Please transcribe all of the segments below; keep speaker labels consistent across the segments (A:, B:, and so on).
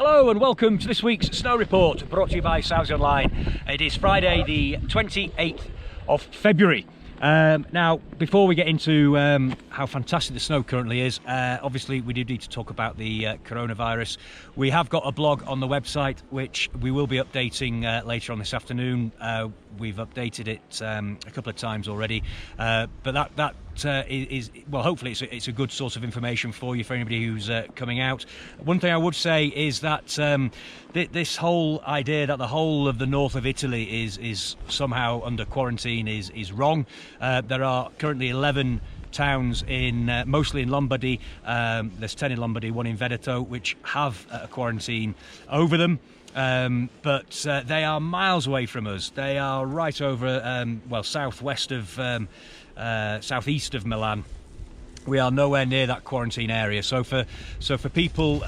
A: Hello and welcome to this week's Snow Report, brought to you by Sauze Online. It is Friday the 28th of February. Now, before we get into how fantastic the snow currently is, obviously we do need to talk about the coronavirus. We have got a blog on the website which we will be updating later on this afternoon. We've updated it a couple of times already, but that is, well, hopefully it's a good source of information for you, for anybody who's coming out. One thing I would say is that this whole idea that the whole of the north of Italy is somehow under quarantine is wrong. There are currently 11 towns mostly in Lombardy. There's 10 in Lombardy, 1 in Veneto, which have a quarantine over them. But they are miles away from us. They are right over, southeast of Milan. We are nowhere near that quarantine area. So for people,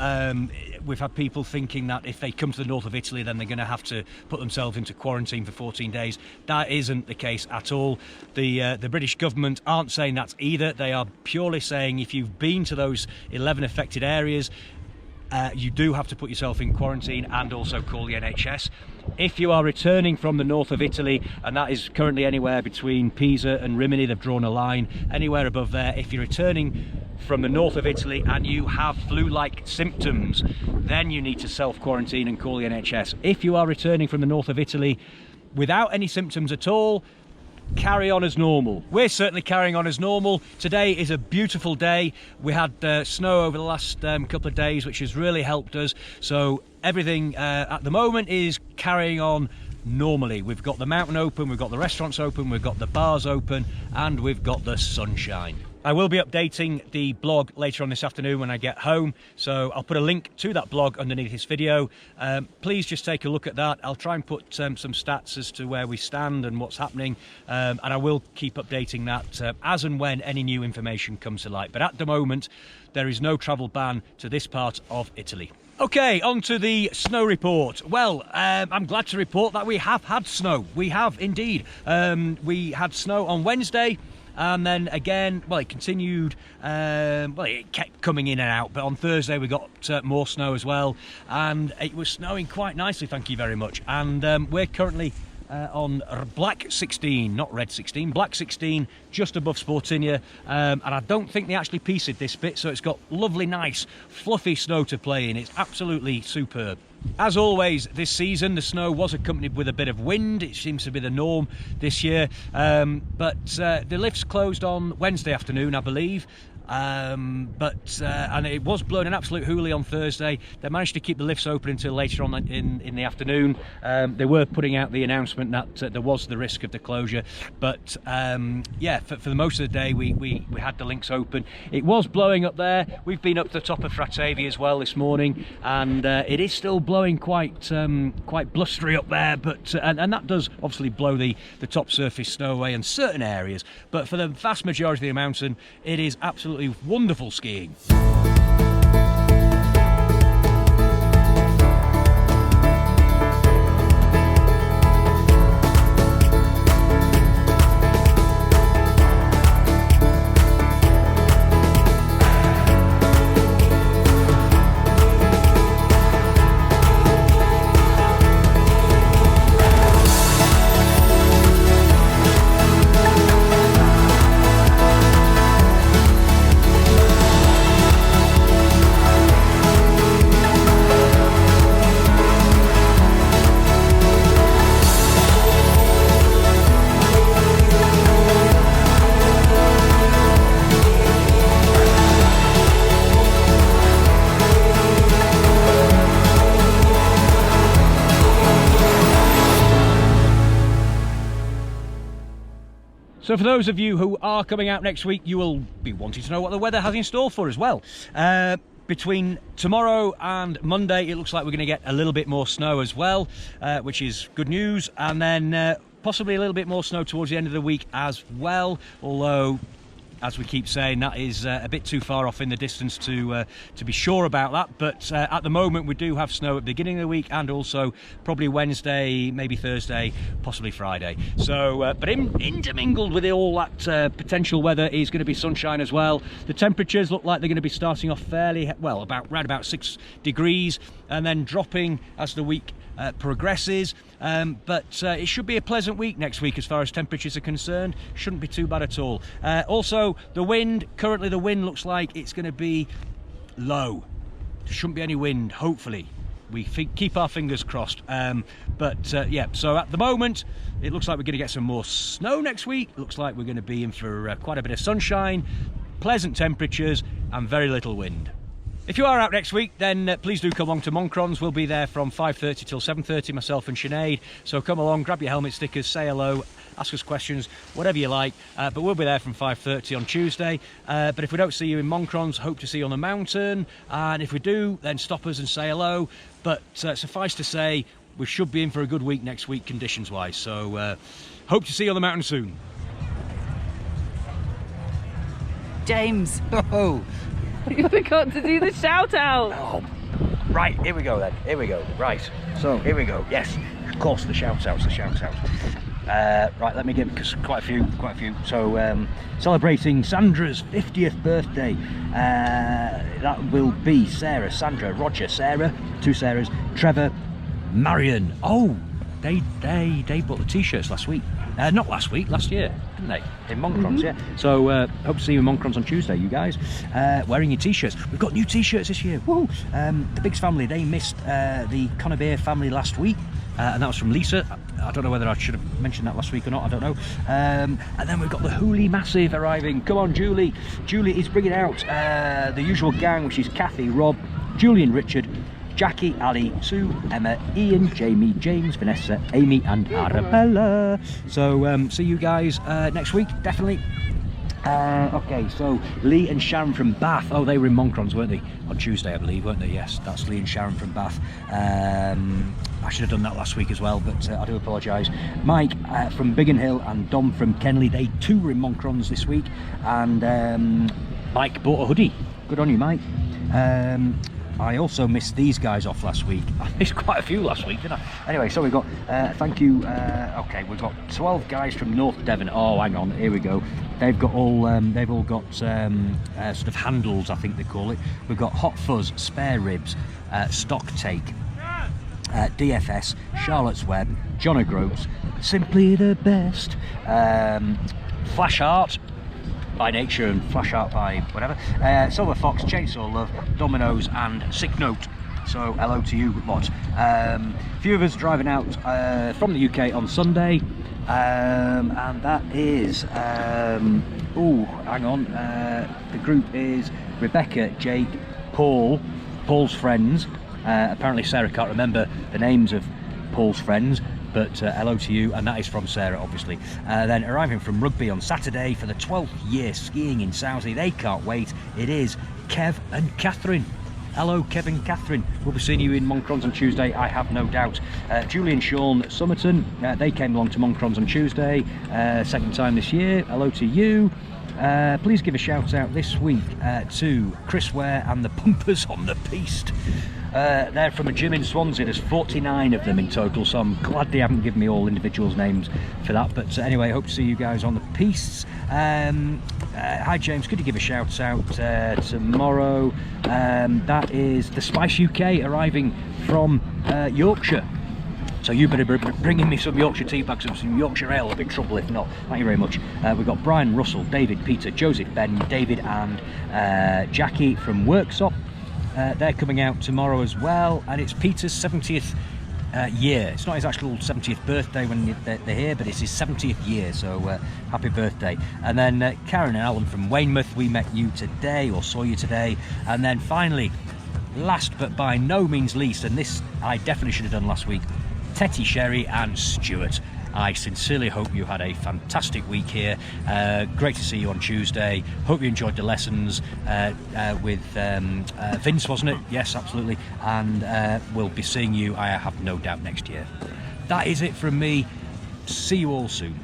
A: we've had people thinking that if they come to the north of Italy, then they're going to have to put themselves into quarantine for 14 days. That isn't the case at all. The British government aren't saying that either. They are purely saying if you've been to those 11 affected areas, you do have to put yourself in quarantine and also call the NHS. If you are returning from the north of Italy, and that is currently anywhere between Pisa and Rimini, they've drawn a line, anywhere above there, if you're returning from the north of Italy and you have flu-like symptoms, then you need to self-quarantine and call the NHS. If you are returning from the north of Italy without any symptoms at all, carry on as normal. We're certainly carrying on as normal. Today is a beautiful day. We had snow over the last couple of days, which has really helped us. So everything at the moment is carrying on normally. We've got the mountain open, we've got the restaurants open, we've got the bars open, and we've got the sunshine. I will be updating the blog later on this afternoon when I get home, so I'll put a link to that blog underneath this video. Please just take a look at that. I'll try and put some stats as to where we stand and what's happening, and I will keep updating that as and when any new information comes to light. But at the moment, there is no travel ban to this part of Italy. Okay, on to the snow report. Well, I'm glad to report that we have had snow. We have indeed. We had snow on Wednesday. And then again, well, it continued, it kept coming in and out, but on Thursday we got more snow as well, and it was snowing quite nicely, thank you very much. And we're currently on black 16, not red 16, black 16, just above Sportinia, and I don't think they actually pieced this bit, so it's got lovely, nice, fluffy snow to play in. It's absolutely superb. As always this season, the snow was accompanied with a bit of wind. It seems to be the norm this year, but the lifts closed on Wednesday afternoon, I believe. And it was blowing an absolute hoolie on Thursday. They managed to keep the lifts open until later on in the afternoon. They were putting out the announcement that there was the risk of the closure, but yeah, for the most of the day we had the links open. It was blowing up there. We've been up to the top of Fratavi as well this morning, and it is still blowing quite blustery up there, but and that does obviously blow the top surface snow away in certain areas, but for the vast majority of the mountain it is absolutely wonderful skiing. So for those of you who are coming out next week, you will be wanting to know what the weather has in store for as well. Between tomorrow and Monday, it looks like we're going to get a little bit more snow as well, which is good news. And then possibly a little bit more snow towards the end of the week as well, although as we keep saying, that is a bit too far off in the distance to be sure about that. But at the moment, we do have snow at the beginning of the week, and also probably Wednesday, maybe Thursday, possibly Friday. So, but intermingled with all that potential weather is going to be sunshine as well. The temperatures look like they're going to be starting off fairly well, right about 6 degrees, and then dropping as the week progresses, but it should be a pleasant week next week as far as temperatures are concerned. Shouldn't be too bad at all. Also, the wind, currently the wind looks like it's going to be low. There shouldn't be any wind, hopefully. We keep our fingers crossed. Yeah, so at the moment it looks like we're going to get some more snow next week. Looks like we're going to be in for quite a bit of sunshine, pleasant temperatures and very little wind. If you are out next week, then please do come along to Moncrons. We'll be there from 5:30 till 7:30, myself and Sinead. So come along, grab your helmet stickers, say hello, ask us questions, whatever you like. But we'll be there from 5:30 on Tuesday. But if we don't see you in Moncrons, hope to see you on the mountain. And if we do, then stop us and say hello. But suffice to say, we should be in for a good week next week, conditions-wise. So hope to see you on the mountain soon.
B: James.
A: Oh.
B: You forgot to do the shout out.
A: Oh, right, here we go then. Here we go. Right, so here we go. Yes, of course, the shout outs. Right, let me give, because quite a few. So, celebrating Sandra's 50th birthday. That will be Sarah, Sandra, Roger, Sarah, 2 Sarahs, Trevor, Marion. Oh, they bought the t-shirts last week. Not last week, last year, didn't they? In Moncrons, yeah. So hope to see you in Moncrons on Tuesday, you guys. Wearing your t-shirts. We've got new t-shirts this year. Woo! The Biggs family, they missed the Conabeer family last week. And that was from Lisa. I don't know whether I should have mentioned that last week or not, I don't know. And then we've got the Hooley Massive arriving. Come on, Julie. Julie is bringing out the usual gang, which is Kathy, Rob, Julian, Richard, Jackie, Ali, Sue, Emma, Ian, Jamie, James, Vanessa, Amy and Arabella. So see you guys next week, definitely. Okay, so Lee and Sharon from Bath. Oh, they were in Moncrons, weren't they? On Tuesday, I believe, weren't they? Yes, that's Lee and Sharon from Bath. I should have done that last week as well, but I do apologise. Mike from Biggin Hill and Dom from Kenley, they too were in Moncrons this week. And Mike bought a hoodie. Good on you, Mike. I also missed these guys off last week. I missed quite a few last week, didn't I? Anyway, so we've got, thank you, okay, we've got 12 guys from North Devon. Oh, hang on, here we go. They've all got sort of handles, I think they call it. We've got Hot Fuzz, Spare Ribs, Stock Take, DFS, Charlotte's Web, John O'Groats, Simply the Best, Flash Art by Nature and Flash Art by whatever, Silver Fox, Chainsaw Love, Dominoes and Sick Note. So hello to you lot. A few of us driving out from the UK on Sunday, and that is oh, hang on, the group is Rebecca, Jake, Paul's friends. Apparently Sarah can't remember the names of Paul's friends, but hello to you, and that is from Sarah, obviously. Then arriving from Rugby on Saturday for the 12th year skiing in Sauze. They can't wait. It is Kev and Catherine. Hello, Kev and Catherine. We'll be seeing you in Moncrons on Tuesday, I have no doubt. Julie and Sean Somerton, they came along to Moncrons on Tuesday, second time this year. Hello to you. Please give a shout out this week to Chris Ware and the Pumpers on the Piste. They're from a gym in Swansea. There's 49 of them in total, so I'm glad they haven't given me all individuals' names for that. But anyway, hope to see you guys on the pistes. Hi James, could you give a shout out tomorrow? That is the Spice UK arriving from Yorkshire. So you better be bringing me some Yorkshire tea bags and some Yorkshire ale. I'll be in trouble if not. Thank you very much. We've got Brian, Russell, David, Peter, Joseph, Ben, David and Jackie from Worksop. They're coming out tomorrow as well, and it's Peter's 70th year. It's not his actual 70th birthday when they're here, but it's his 70th year, so happy birthday. And then Karen and Alan from Weymouth, we met you today, or saw you today. And then finally, last but by no means least, and this I definitely should have done last week, Tetty, Sherry and Stuart. I sincerely hope you had a fantastic week here. Great to see you on Tuesday. Hope you enjoyed the lessons with Vince, wasn't it? Yes, absolutely. And we'll be seeing you, I have no doubt, next year. That is it from me. See you all soon.